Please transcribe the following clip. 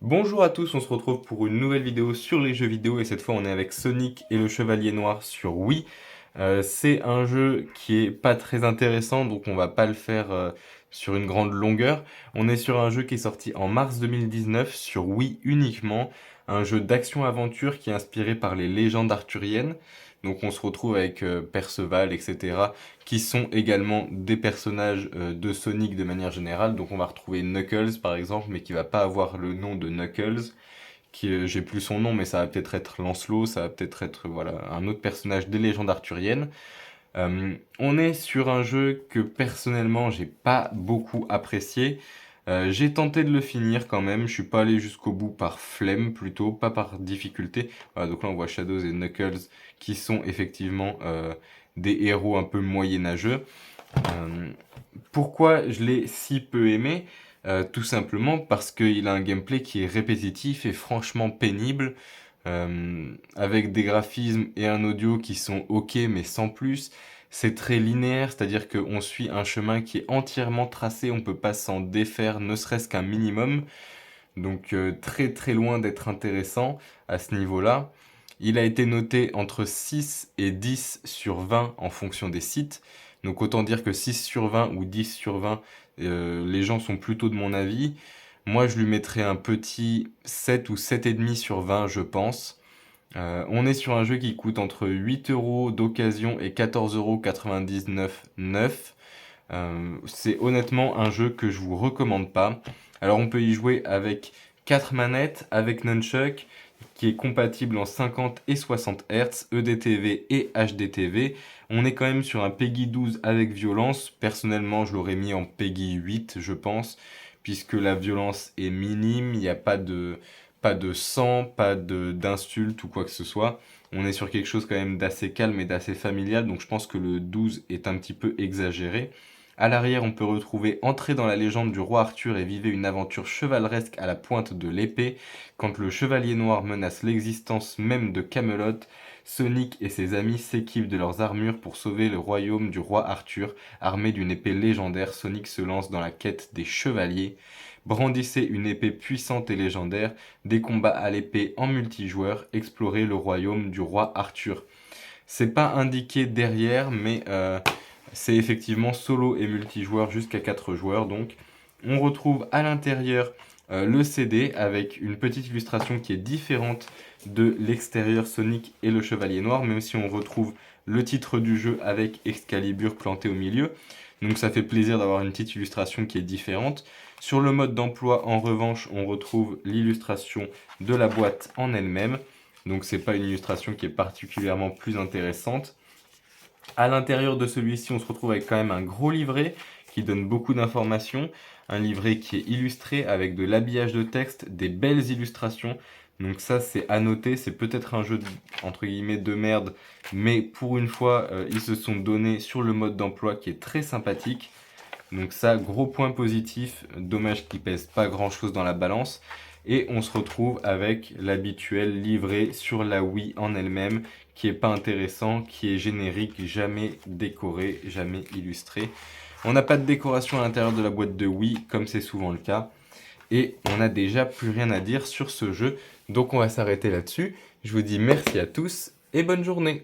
Bonjour à tous, on se retrouve pour une nouvelle vidéo sur les jeux vidéo et cette fois on est avec Sonic et le Chevalier Noir sur Wii. C'est un jeu qui est pas très intéressant donc on va pas le faire sur une grande longueur. On est sur un jeu qui est sorti en mars 2019 sur Wii uniquement, un jeu d'action-aventure qui est inspiré par les légendes arthuriennes. Donc on se retrouve avec Perceval, etc. qui sont également des personnages de Sonic de manière générale. Donc on va retrouver Knuckles par exemple, mais qui va pas avoir le nom de Knuckles. J'ai plus son nom, mais ça va peut-être être Lancelot, ça va peut-être être voilà un autre personnage des légendes arthuriennes. On est sur un jeu que personnellement j'ai pas beaucoup apprécié. J'ai tenté de le finir quand même, je suis pas allé jusqu'au bout par flemme plutôt, pas par difficulté. Voilà, donc là on voit Shadows et Knuckles qui sont effectivement des héros un peu moyenâgeux. Euh, Pourquoi je l'ai si peu aimé? Tout simplement parce qu'il a un gameplay qui est répétitif et franchement pénible, avec des graphismes et un audio qui sont ok mais sans plus. C'est très linéaire, c'est-à-dire qu'on suit un chemin qui est entièrement tracé, on peut pas s'en défaire, ne serait-ce qu'un minimum. Donc très très loin d'être intéressant à ce niveau-là. Il a été noté entre 6 et 10 sur 20 en fonction des sites. Donc autant dire que 6 sur 20 ou 10 sur 20, les gens sont plutôt de mon avis. Moi je lui mettrais un petit 7 ou 7,5 sur 20 je pense. On est sur un jeu qui coûte entre 8 euros d'occasion et 14,99 € neuf. C'est honnêtement un jeu que je vous recommande pas. Alors on peut y jouer avec 4 manettes, avec Nunchuck, qui est compatible en 50 et 60 Hz, EDTV et HDTV. On est quand même sur un PEGI 12 avec violence. Personnellement, je l'aurais mis en PEGI 8, je pense, puisque la violence est minime, il n'y a pas de sang, pas d'insultes ou quoi que ce soit. On est sur quelque chose quand même d'assez calme et d'assez familial, donc je pense que le 12 est un petit peu exagéré. À l'arrière, on peut retrouver Entrez dans la légende du roi Arthur et vivez une aventure chevaleresque à la pointe de l'épée. Quand le chevalier noir menace l'existence même de Camelot, Sonic et ses amis s'équipent de leurs armures pour sauver le royaume du roi Arthur. Armé d'une épée légendaire, Sonic se lance dans la quête des chevaliers. Brandissez une épée puissante et légendaire, des combats à l'épée en multijoueur, explorez le royaume du roi Arthur. C'est pas indiqué derrière, mais c'est effectivement solo et multijoueur jusqu'à 4 joueurs. Donc, on retrouve à l'intérieur le CD avec une petite illustration qui est différente de l'extérieur Sonic et le Chevalier Noir, même si on retrouve le titre du jeu avec Excalibur planté au milieu. Donc ça fait plaisir d'avoir une petite illustration qui est différente. Sur le mode d'emploi, en revanche, on retrouve l'illustration de la boîte en elle-même. Donc c'est pas une illustration qui est particulièrement plus intéressante. À l'intérieur de celui-ci, on se retrouve avec quand même un gros livret qui donne beaucoup d'informations. Un livret qui est illustré avec de l'habillage de texte, des belles illustrations. Donc ça, c'est à noter. C'est peut-être un jeu, entre guillemets, de merde. Mais pour une fois, ils se sont donnés sur le mode d'emploi qui est très sympathique. Donc ça, gros point positif. Dommage qu'il pèse pas grand-chose dans la balance. Et on se retrouve avec l'habituel livret sur la Wii en elle-même, qui est pas intéressant, qui est générique, jamais décoré, jamais illustré. On n'a pas de décoration à l'intérieur de la boîte de Wii, comme c'est souvent le cas. Et on n'a déjà plus rien à dire sur ce jeu, donc on va s'arrêter là-dessus. Je vous dis merci à tous et bonne journée.